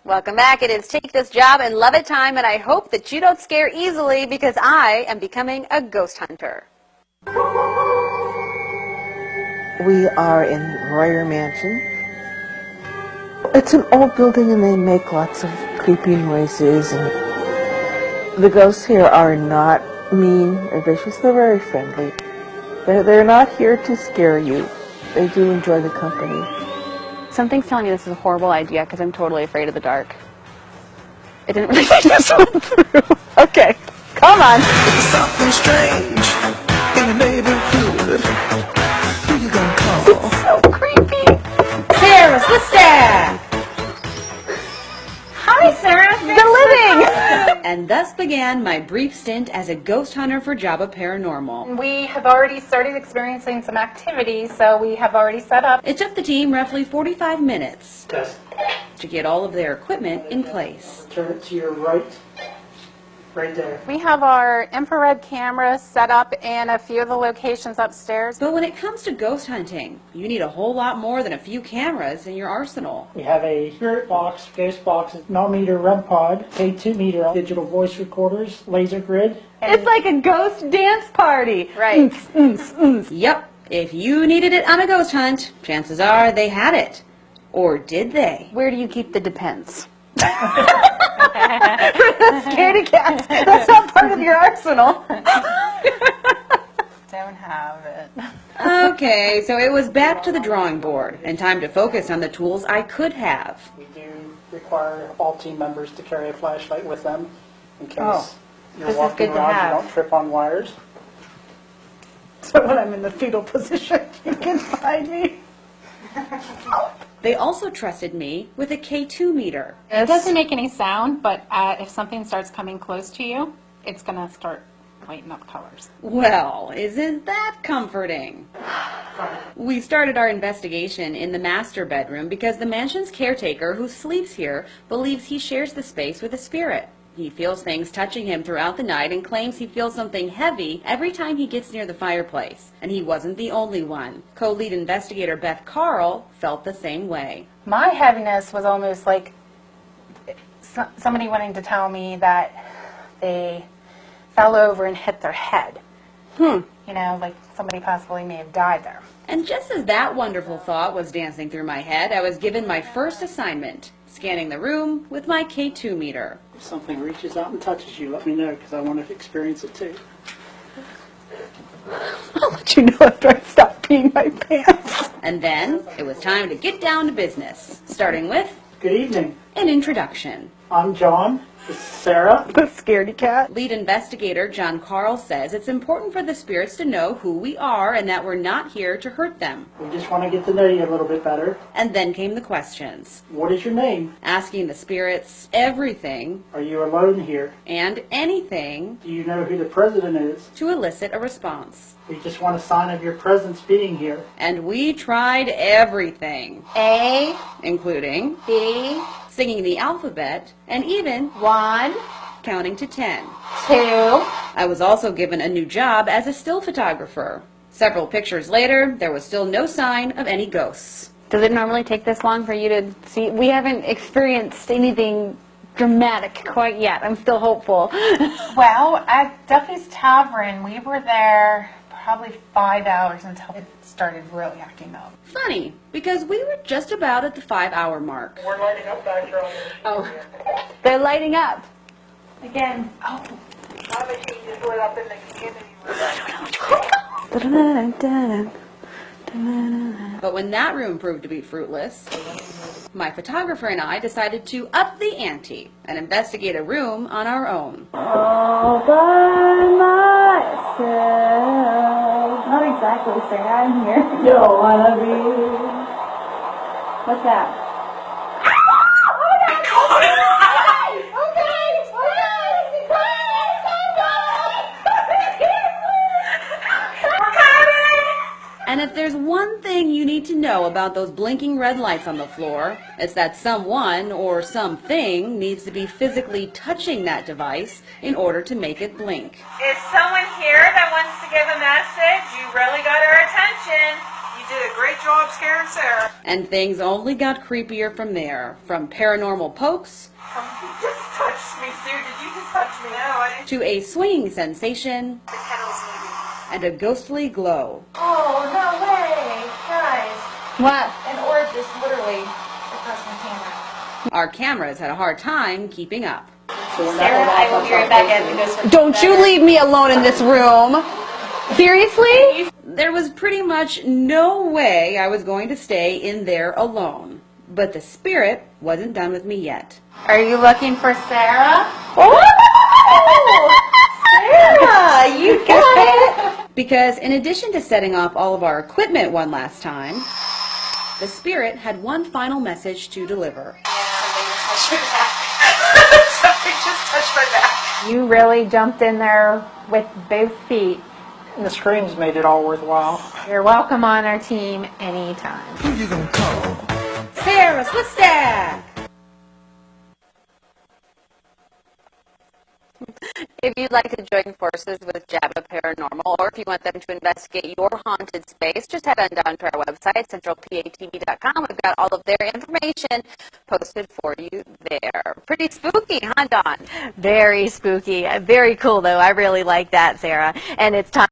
Welcome back. It is Take This Job and Love It time, and I hope that you don't scare easily because I am becoming a ghost hunter. We are in Royer Mansion. It's an old building and they make lots of creepy noises. And the ghosts here are not mean or vicious. They're very friendly. They're not here to scare you. They do enjoy the company. Something's telling me this is a horrible idea because I'm totally afraid of the dark. It didn't really think this one through. Okay, come on. There's something strange in the neighborhood. Who you gonna call? It's so creepy. Sarah's the stack. Hi, Sarah. The living. And thus began my brief stint as a ghost hunter for Java Paranormal. We have already started experiencing some activity, so we have already set up. It took the team roughly 45 minutes to get all of their equipment in place. Turn it to your right there. We have our infrared cameras set up in a few of the locations upstairs. But when it comes to ghost hunting, you need a whole lot more than a few cameras in your arsenal. We have a spirit box, ghost box, millimeter REM pod, a 2 meter digital voice recorders, laser grid. It's like a ghost dance party. Right. Yep. If you needed it on a ghost hunt, chances are they had it. Or did they? Where do you keep the depends? Scaredy cats. That's not part of your arsenal. Don't have it. Okay, so it was back to the drawing board and time to focus on the tools I could have. We do require all team members to carry a flashlight with them in case you're this is walking good to around, have. you don't trip on wires. So when I'm in the fetal position, you can find me. They also trusted me with a K2 meter. It doesn't make any sound, but if something starts coming close to you, it's going to start lighting up colors. Well, isn't that comforting? We started our investigation in the master bedroom because the mansion's caretaker, who sleeps here, believes he shares the space with a spirit. He feels things touching him throughout the night and claims he feels something heavy every time he gets near the fireplace. And he wasn't the only one. Co-lead investigator Beth Carl felt the same way. My heaviness was almost like somebody wanting to tell me that they fell over and hit their head. You know, like somebody possibly may have died there. And just as that wonderful thought was dancing through my head, I was given my first assignment, scanning the room with my K2 meter. If something reaches out and touches you, let me know because I want to experience it too. I'll let you know after I stop peeing my pants. And then it was time to get down to business, starting with Good evening. an introduction. I'm John. This is Sarah. The scaredy cat. Lead investigator John Carl says it's important for the spirits to know who we are and that we're not here to hurt them. We just want to get to know you a little bit better. And then came the questions, What is your name? asking the spirits everything Are you alone here? and anything Do you know who the president is? to elicit a response. We just want a sign of your presence being here. And we tried everything, A, including B, singing the alphabet and even 1, counting to 10. 2. I was also given a new job as a still photographer. Several pictures later, there was still no sign of any ghosts. Does it normally take this long for you to see? We haven't experienced anything dramatic quite yet. I'm still hopeful. Well, at Duffy's Tavern, we were there probably 5 hours until it started really acting up. Funny, because we were just about at the 5-hour mark. We're lighting up back here on the Oh, They're lighting up. again. Oh, My machine just lit up in the community room. But when that room proved to be fruitless, my photographer and I decided to up the ante and investigate a room on our own. All by myself. Not exactly, sir. I'm here. Don't wanna be. What's that? And if there's one thing you need to know about those blinking red lights on the floor, it's that someone or something needs to be physically touching that device in order to make it blink. Is someone here that wants to give a message? You really got our attention. You did a great job scaring Sarah. And things only got creepier from there, from paranormal pokes You just touched me, Sue. Did you just touch me? No, I didn't. to a swinging sensation The kettle's moving. and a ghostly glow. Oh, no way. Guys. What? An orb just literally across my camera. Our cameras had a hard time keeping up. Sarah, I will be right back at the ghost. Don't you leave me alone in this room. Seriously? There was pretty much no way I was going to stay in there alone. But the spirit wasn't done with me yet. Are you looking for Sarah? Oh! Sarah, you got it. Because in addition to setting off all of our equipment one last time, the spirit had one final message to deliver. Something just touched my back. You really jumped in there with both feet. And the screams made it all worthwhile. You're welcome on our team anytime. Who you gonna call? Sarah Swistak! If you'd like to join forces with Jabba Paranormal, or if you want them to investigate your haunted space, just head on down to our website, centralpatv.com. We've got all of their information posted for you there. Pretty spooky, huh, Dawn? Very spooky. Very cool, though. I really like that, Sarah. And it's time.